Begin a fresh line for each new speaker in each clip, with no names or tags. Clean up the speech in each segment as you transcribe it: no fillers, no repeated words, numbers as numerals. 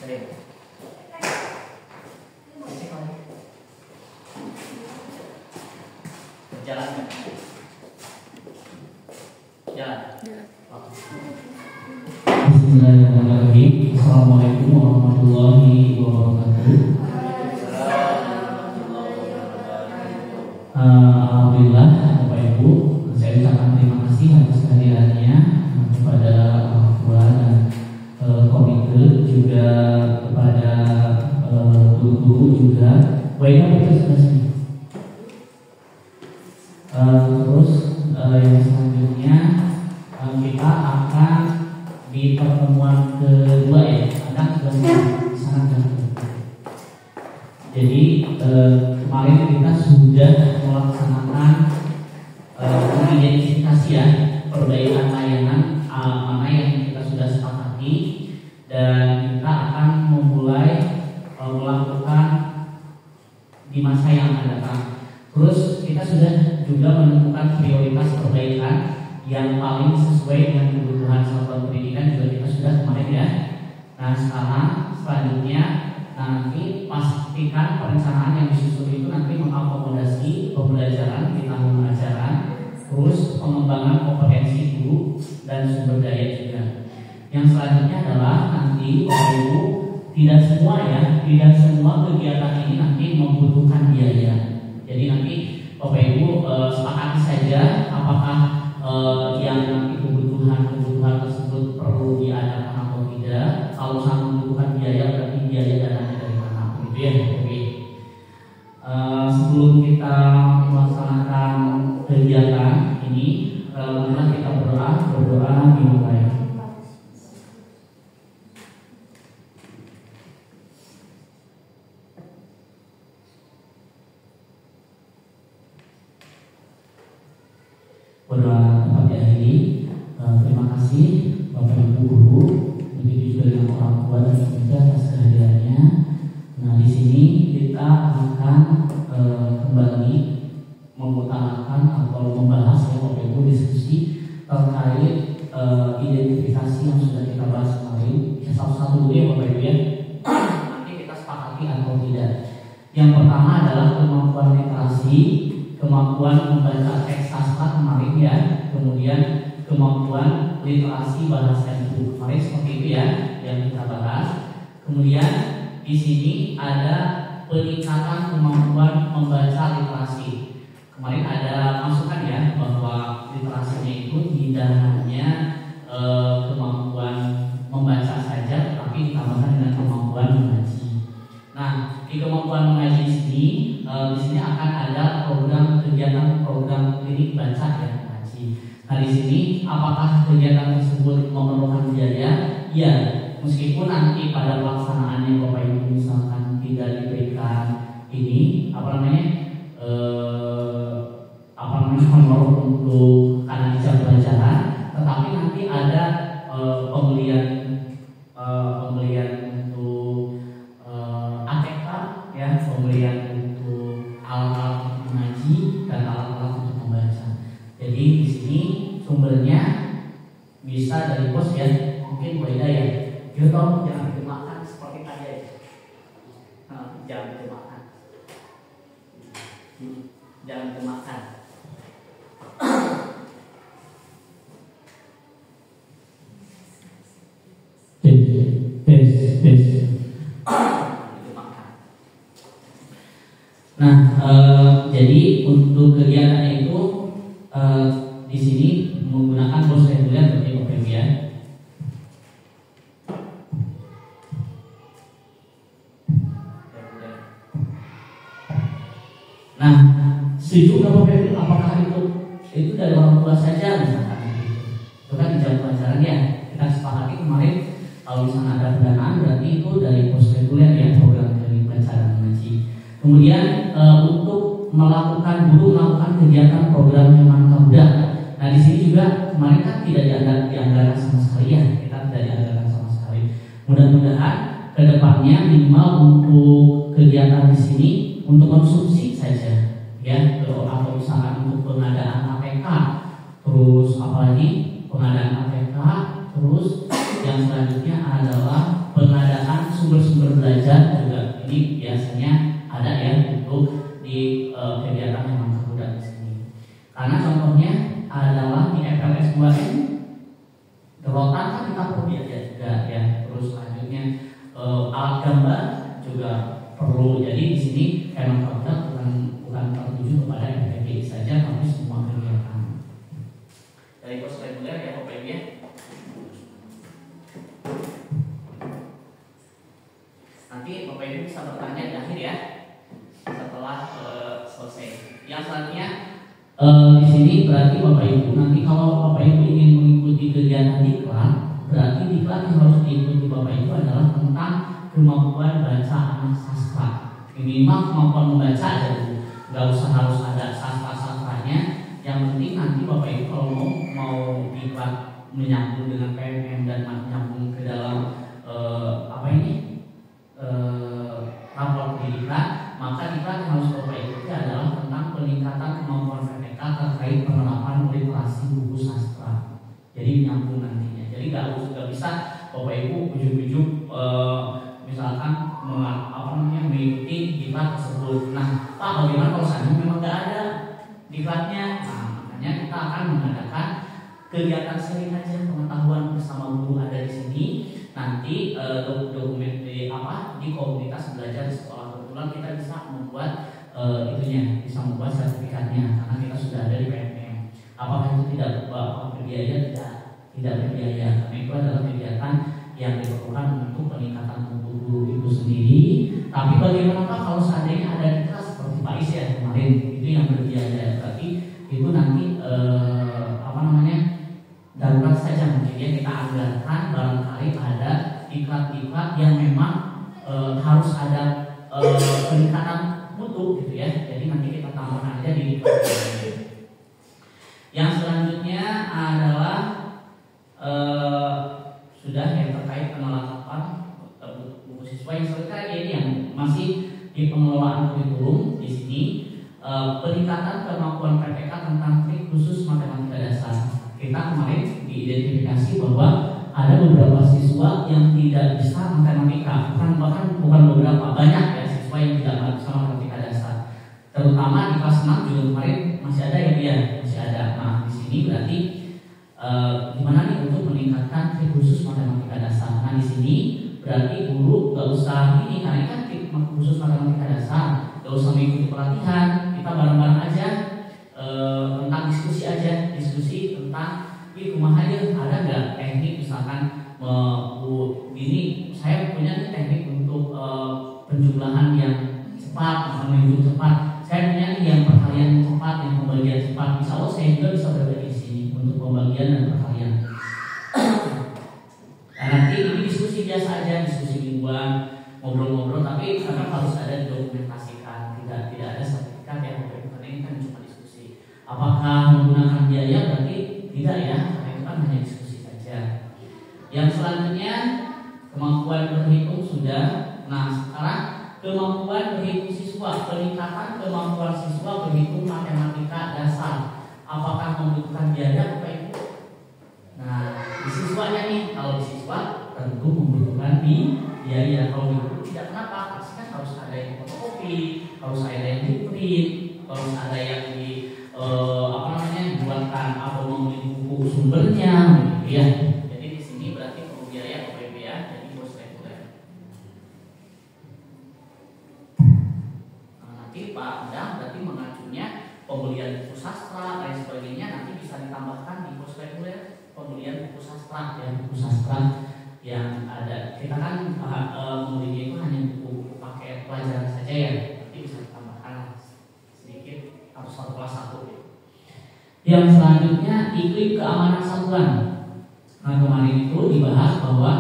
Jalan.
Bismillahirrahmanirrahim. Assalamualaikum warahmatullahi wabarakatuh. Alhamdulillah Bapak Ibu, saya ucapkan terima kasih atas kehadirannya kepada orang tua dan komite, juga kepada guru-guru juga. Baiklah, itu sudah sini. Terus yang selanjutnya kita akan di pertemuan kedua ya, Anda sudah sangat jadi kemarin kita sudah melaksanakan mengidentifikasi ya perbaikan layanan mana yang kita sudah sepakati, dan kita akan memulai melakukan di masa yang akan datang. Terus kita sudah juga menemukan prioritas perbaikan yang paling sesuai dengan kebutuhan satuan pendidikan, juga kita sudah kemarin ya. Nah sekarang selanjutnya nanti pastikan perencanaan yang disusun itu nanti mengakomodasi pembelajaran di tahun ajaran, terus pengembangan kompetensi guru dan sumber daya juga. Yang selanjutnya adalah nanti Bapak Ibu, tidak semua kegiatan ini nanti membutuhkan biaya. Jadi nanti Bapak Ibu sepakati saja apakah yang nanti kebutuhan tersebut perlu diadakan atau tidak. Kalau sangat membutuhkan biaya, berarti biaya dananya dari mana, gitu ya. Oke. Sebelum kita melaksanakan kegiatan ini, marilah kita berdoa dimulai. Berdoa tempat diakhiri. Terima kasih Bapak Ibu guru, begitu juga dengan orang tua dan komite atas kehadirannya. Nah di sini kita akan kembali mengutamakan atau membahas ya Bapak Ibu diskusi terkait identifikasi yang sudah kita bahas kemarin. Ya, satu-satu dulu ya Bapak Ibu ya. Nanti kita sepakati atau tidak. Yang pertama adalah kemampuan literasi, kemampuan membaca teks sastra kemarin ya, kemudian kemampuan literasi bahasa ibu kemarin seperti itu ya yang kita bahas. Kemudian di sini ada peningkatan kemampuan membaca literasi. Kemarin ada masukan ya bahwa literasinya itu tidak hanya kemampuan membaca saja, tetapi ditambahkan dengan kemampuan mengaji. Nah, di kemampuan mengaji sini di sini akan ada kegiatan program klinik baca ya mengaji. Nah, di sini apakah kegiatan tersebut memerlukan biaya? Ya, meskipun nanti pada pelaksanaannya Bapak Ibu misalkan tidak diberikan ini honor untuk karena jam pelajaran, tetapi nanti ada pembelian untuk ATK ya, pembelian untuk alat-alat mengaji dan alat-alat untuk membaca. Jadi di sini sumbernya bisa dari pos ya, mungkin Bu Ida ya. Jangan diterjemahkan seperti tadi ya. Jangan diterjemahkan. Jangan diterjemahkan. Nah, jadi untuk kegiatan itu di sini menggunakan bos reguler seperti Bapak Ibu ya. Nah, setuju nggak Bapak Ibu? Apakah itu dari orang tua saja misalkan? Itu kan di jam pelajaran ya. Kita sepakati kemarin kalau misalnya ada pendanaan berarti itu dari pos reguler ya, program dari pelajaran mengaji. Kemudian untuk melakukan kegiatan program hemat budak. Nah di sini juga kemarin kan tidak dianggarkan sama sekali ya, kita tidak dianggarkan sama sekali. Mudah-mudahan kedepannya minimal untuk kegiatan di sini untuk konsumsi saja ya, atau misalkan untuk pengadaan APK, terus apalagi pengadaan APK, terus yang selanjutnya adalah pengadaan sumber contohnya adalah di FLS 2N rotan kan kita perlu biaya juga ya. Terus selanjutnya alat gambar juga perlu. Jadi di sini emang produk bukan tertuju kepada FPG saja, tapi semua kegiatan. Dari kurs reguler ya Bapak Ibu ya. Nanti Bapak Ibu bisa bertanya di akhir ya setelah selesai. Yang selanjutnya di sini berarti Bapak Ibu nanti kalau Bapak Ibu ingin mengikuti kegiatan diklat, berarti diklat yang harus diikuti Bapak Ibu adalah tentang kemampuan baca anak sastra. Minimal kemampuan membaca aja dulu, nggak usah harus ada sastra-sastranya. Yang penting nanti Bapak Ibu kalau mau diklat menyambung dengan PMM dan menyambung ke dalam rapor pendidikan, maka diklat yang harus Bapak ikuti adalah tentang peningkatan kemampuan PPK terkait penerapan literasi buku sastra. Jadi menyambung nantinya. Jadi nggak bisa Bapak Ibu ujuk-ujuk misalkan mengikuti diklat tersebut. Nah, Pak, bagaimana kalau seandainya memang nggak ada diklatnya? Nah, makanya kita akan mengadakan kegiatan sharing aja pengetahuan bersama guru ada di sini. Nanti dokumen di komunitas belajar di sekolah kebetulan kita bisa membuat bisa membuat sertifikatnya karena kita sudah ada di PMM. Apakah itu tidak berbiaya? Tidak berbiaya, karena itu adalah kegiatan yang diperlukan untuk peningkatan mutu guru itu sendiri. Tapi bagaimana Pak kalau seandainya ada kelas seperti Pak Is ya kemarin itu yang berbiaya, berarti itu nanti darurat saja mungkin ya kita anggarkan barangkali ada diklat-diklat yang memang harus ada peningkatan mutu gitu ya. Jadi nanti kita tambahkan aja di diklat. Yang selanjutnya adalah sudah yang terkait penerapan buku siswa. Yang selanjutnya ini yang masih di pengelolaan kurikulum di sini peningkatan kemampuan PPK tentang trik khusus matematika dasar. Kita kemarin diidentifikasi bahwa ada beberapa siswa yang tidak bisa matematika, bukan beberapa, banyak ya siswa yang tidak bisa matematika dasar. Terutama di kelas 6 juga kemarin masih ada ya dia, masih ada. Nah di sini berarti gimana nih untuk meningkatkan trik khusus matematika dasar? Nah di sini berarti guru gak usah ini karena kan trik khusus matematika dasar, gak usah mengikuti pelatihan, kita bareng-bareng aja. Tentang diskusi tentang rumah aja ada nggak teknik misalkan ini saya punya teknik untuk penjumlahan yang cepat, menghitung cepat. Saya punya yang perkalian cepat, yang pembagian cepat. Insya Allah saya juga bisa berbagi di sini untuk pembagian dan perkalian. Nah, nanti ini diskusi biasa aja, diskusi mingguan, ngobrol-ngobrol, tapi karena harus ada dokumentasikan, tidak ada sertifikat yang karena ini kan cuma diskusi. Apakah menggunakan biaya? Berarti tidak ya, karena itu kan hanya diskusi saja. Yang selanjutnya kemampuan berhitung sudah. Nah sekarang kemampuan berhitung siswa, peningkatan kemampuan siswa berhitung matematika dasar. Apakah membutuhkan biaya Bapak Ibu? Nah di siswanya nih, kalau di siswa tentu membutuhkan biaya. Kalau itu tidak, kenapa? Pasti kan harus ada yang fotokopi, harus ada yang di print, harus ada yang buatkan atau membeli buku sumbernya, gitu ya. Jadi di sini berarti perlu biaya Bapak Ibu ya. Jadi bos reguler. Nah, nanti Pak Endang berarti mengacunya pembelian buku sastra dan sebagainya nanti bisa ditambahkan di bos reguler pembelian buku sastra ya, buku sastra yang ada. Kita kan membelinya itu hanya buku paket pelajaran saja ya. Nanti bisa ditambahkan sedikit atau satu kelas satu. Yang selanjutnya iklim keamanan satuan. Nah kemarin itu dibahas bahwa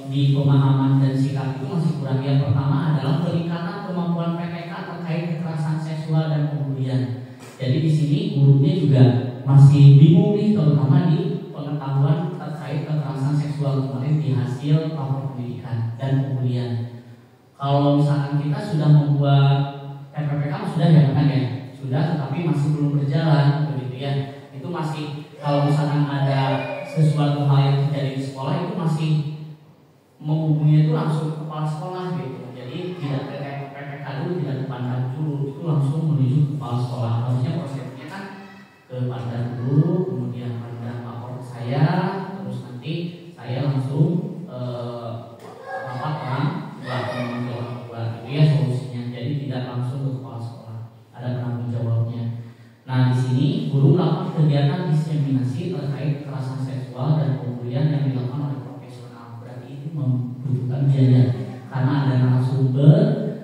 di pemahaman dan sikap itu masih kurang. Yang pertama adalah peningkatan kemampuan PPK terkait kekerasan seksual dan pembulian. Jadi di sini gurunya juga masih bingung nih, terutama di pengetahuan terkait kekerasan seksual kemarin di hasil rapor pendidikan dan pembulian. Kalau misalkan kita sudah membuat PPK sudah ya kan ya. Sudah, tetapi masih belum berjalan begitu ya. Itu masih, kalau misalkan ada sesuatu hal yang terjadi di sekolah itu masih menghubunginya itu langsung ke kepala sekolah gitu. Jadi tidak PPK dulu, tidak dipandang dulu, itu langsung menuju ke kepala sekolah. Harusnya prosesnya kan Pandan dulu, kemudian Pandan lapor ke saya, terus nanti saya langsung rapat orang tua itu ya solusinya. Jadi tidak langsung ke kepala sekolah, ada penanggung jawabnya. Nah di sini guru melakukan kegiatan diseminasi terkait kekerasan seksual dan pembulian yang dilakukan oleh profesional. Berarti itu membutuhkan biaya karena ada narasumber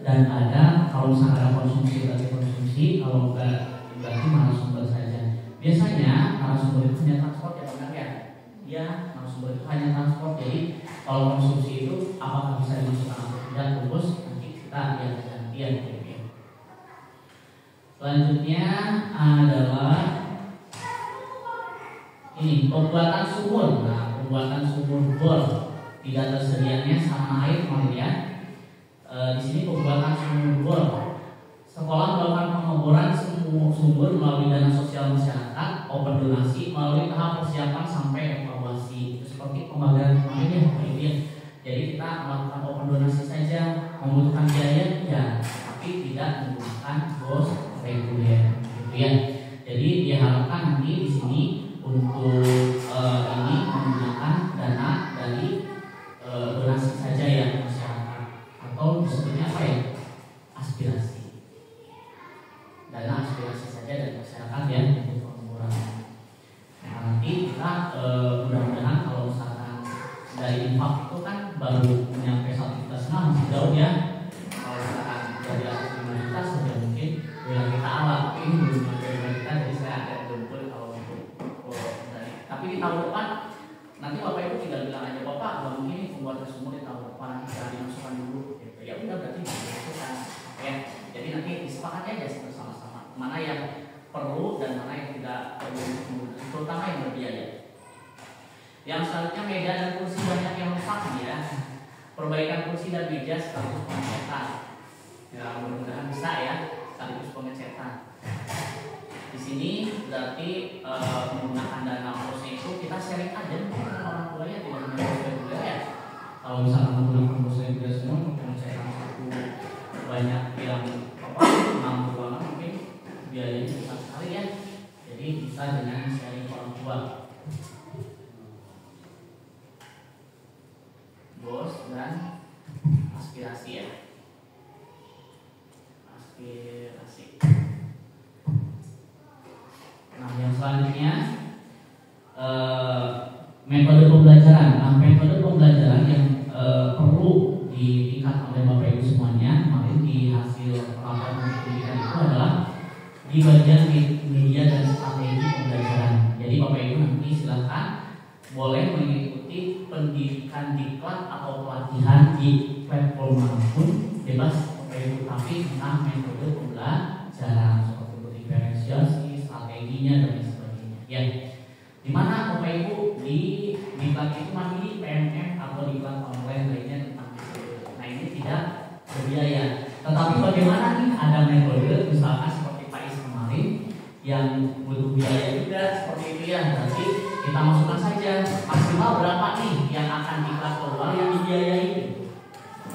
dan ada kalau misalnya ada konsumsi berarti konsumsi, kalau enggak berarti narasumber saja. Biasanya narasumber itu hanya transport ya benar ya? Iya, narasumber itu hanya transport. Jadi kalau konsumsi itu apakah bisa dimasukkan atau tidak terus nanti kita lihat gantian. Selanjutnya adalah ini pembuatan sumur. Nah, pembuatan sumur bor tidak tersedianya sama air kemudian di sini pembuatan sumur bor. Sekolah melakukan pengeboran sumur melalui dana sosial masyarakat, open donasi melalui tahap persiapan sampai evaluasi. Seperti pembagian kemarin ya. Jadi kita melakukan open donasi saja, membutuhkan biaya ya, tapi tidak menggunakan bos reguler, gitu ya. Jadi diharapkan nanti di sini untuk ini menggunakan dana dari donasi saja ya masyarakat, atau disebutnya apa ya, aspirasi. Dana aspirasi saja dari masyarakat ya untuk pengurangan. Nah nanti kita mudah-mudahan kalau misalkan dari infak itu kan baru menyampe 1,5 juta masih jauh ya. Kalau misalkan dari atas 5 juta saja mungkin yang kita awal, tapi ini belum sampai 5 juta, jadi saya ada jempol kalau untuk dari. Tapi di tahun depan nanti bapak ibu tinggal bilang aja, bapak kalau mungkin ini pembuatan sumur di tahun depan bisa dimasukkan dulu. Gitu. Ya udah berarti dimasukkan ya. Jadi nanti disepakati aja bersama-sama mana yang perlu dan mana yang tidak perlu, terutama yang berbiaya. Yang selanjutnya meja dan kursi banyak yang rusak ya. Perbaikan kursi dan meja sekaligus pengecetan. Ya mudah-mudahan bisa ya sekaligus pengecetan. Di sini berarti menggunakan dana kursi itu kita sharing aja dengan orang tuanya, tidak hanya reguler ya. Kalau misalnya menggunakan kursi reguler semua mungkin saya satu banyak yang mampu banget mungkin biayanya besar sekali ya. Jadi bisa dengan sharing orang tua. Bos dan aspirasi ya. Aspirasi. Nah yang selanjutnya metode pembelajaran. Nah metode pembelajaran yang perlu ditingkatkan oleh Bapak Ibu semuanya kemarin di hasil rapat pendidikan itu adalah di bagian media dan strategi pembelajaran. Jadi Bapak Ibu nanti silakan boleh mengikuti pendidikan diklat atau pelatihan di platform manapun, bebas Bapak Ibu, tapi tentang metode pembelajaran seperti diferensiasi, strateginya dan sebagainya. Ya, dimana Bapak Ibu di diklat itu mandiri PMM atau diklat online lainnya tentang metode. Nah ini tidak berbiaya. Tetapi bagaimana nih ada metode misalkan seperti Pak Is kemarin yang butuh biaya juga seperti itu ya, berarti kita masukkan saja maksimal berapa nih yang akan diklat keluar yang dibiayai.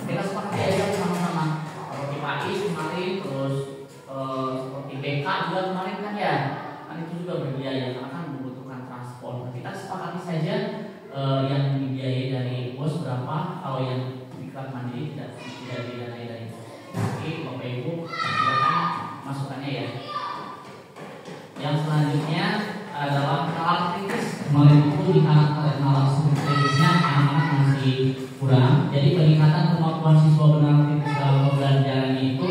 Kita seperti aja sama-sama. Seperti Pak Is kemarin, terus seperti BK juga kemarin kan ya, kan itu juga berbiaya karena kan membutuhkan transport. Kita sepakati saja yang dibiayai dari bos berapa, kalau yang diklat mandiri tidak dibiayai dari bos. Oke, Bapak Ibu silakan masukannya ya. Yang selanjutnya adalah nalar kritis. Kemarin itu di nalar kritisnya anak-anak masih kurang. Jadi peningkatan kemampuan siswa benar kritis dalam pembelajarannya itu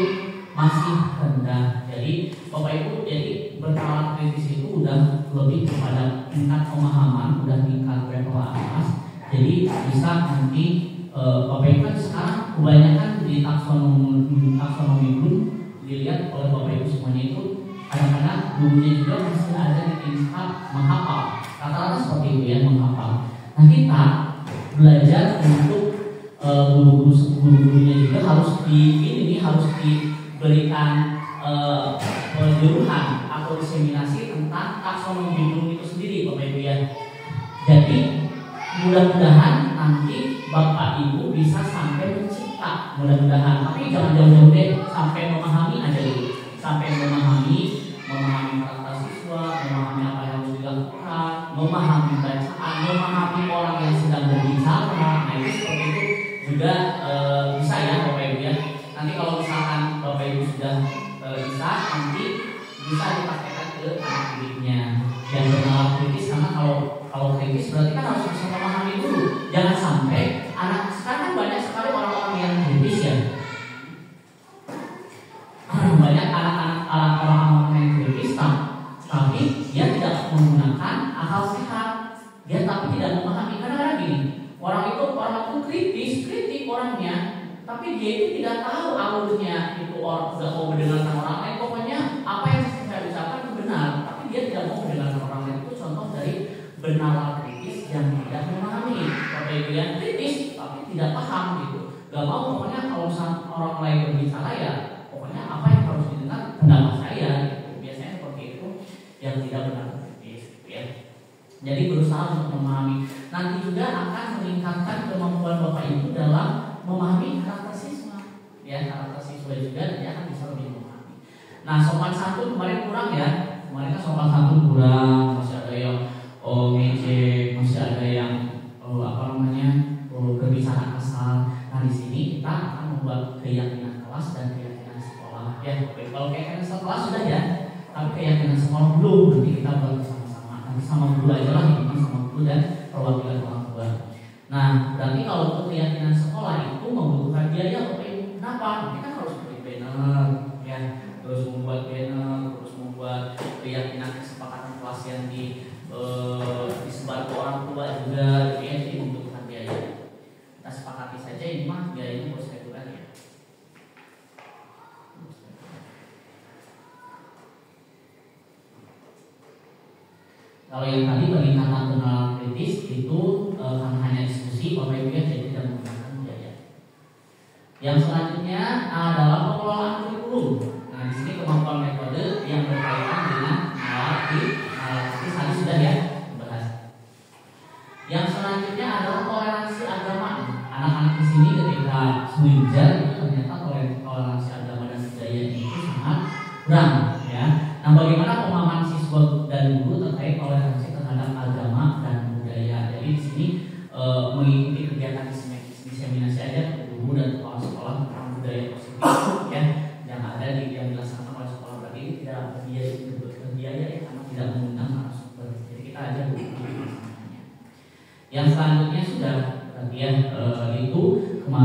masih rendah. Jadi Bapak Ibu jadi bernalar kritis itu udah lebih kepada tingkat pemahaman, udah tingkat level atas. Jadi bisa nanti Bapak Ibu kan sekarang kebanyakan di taksonomi pun dilihat oleh Bapak Ibu semuanya itu kadang-kadang gurunya juga masih ada di tingkat menghafal. Rata-rata seperti itu ya, menghafal. Nah kita belajar untuk guru-gurunya juga harus harus diberikan penyuluhan atau diseminasi tentang taksonomi Bloom itu sendiri Bapak Ibu ya. Jadi mudah-mudahan nanti Bapak Ibu bisa sampai mencipta, mudah-mudahan. Tapi jangan jauh-jauh deh, sampai memahami aja dulu. Sampai memahami karakter siswa, memahami memahami orang yang sedang berbicara. Nah itu seperti itu juga bisa ya Bapak Ibu ya. Nanti kalau misalkan Bapak Ibu sudah bisa, nanti bisa dipakaikan ke anak didiknya yang bernalar kritis, karena kalau kritis berarti kan harus bisa memahami dulu. Jangan sampai anak sekarang banyak sekali orang-orang yang kritis ya. Banyak anak-anak orang-orang yang kritis, tapi dia tidak menggunakan akal sehat, dia tapi tidak memahami. Kadang-kadang gini, orang itu kritik orangnya, tapi dia itu tidak tahu alurnya itu orang tidak mau mendengarkan orang lain. Pokoknya apa yang saya ucapkan itu benar, tapi dia tidak mau mendengarkan orang lain. Itu contoh dari bernalar kritis yang tidak memahami. Bapak Ibu yang kritis tapi tidak paham gitu, gak mau pokoknya kalau orang lain berbicara ya pokoknya apa yang harus didengar pendapat saya gitu. Biasanya seperti itu yang tidak benar kritis gitu ya. Jadi berusaha untuk memahami. Nanti juga akan meningkatkan kemampuan Bapak Ibu dalam memahami karakter siswa ya, karakter siswa juga dia akan bisa lebih memahami. Nah sopan santun kemarin kurang ya, kemarin kan sopan santun kurang, masih ada yang ngejek, masih ada yang berbicara kasar. Nah di sini kita akan membuat keyakinan kelas dan keyakinan sekolah ya. Kalau keyakinan sekolah sudah ya, tapi keyakinan sekolah belum. Nanti kita buat bersama-sama, nanti sama guru aja lah, ini sama guru dan perwakilan orang tua. Nah berarti kalau untuk keyakinan sekolah itu membutuhkan biaya Bapak Ibu. Kenapa? Kita harus beli banner ya, terus membuat banner, terus membuat keyakinan kesepakatan kelas yang disebar ke orang tua juga. Jadi membutuhkan biaya. Kita sepakati saja ini mah biayanya bos reguler ya. Kalau yang tadi peningkatan pengenalan kritis itu karena hanya diskusi, Bapak Ibu ya, jadi tidak menggunakan biaya. Yang selanjutnya adalah pengelolaan kurikulum. Nah di sini kemampuan metode yang berkaitan dengan analisis tadi sudah ya dibahas. Yang selanjutnya adalah toleransi agama. Anak-anak di sini ketika mengajar itu ternyata toleransi agama dan budaya itu sangat kurang ya. Nah bagaimana pemahaman siswa dan guru terkait toleransi terhadap agama dan budaya. Jadi di sini mengikuti kegiatan diseminasi aja guru dan kepala sekolah tentang budaya positif ya yang ada yang dilaksanakan oleh sekolah. Berarti ini tidak berbiaya ya, karena tidak mengundang narasumber. Jadi kita aja guru. Yang selanjutnya sudah perhatian itu kemarin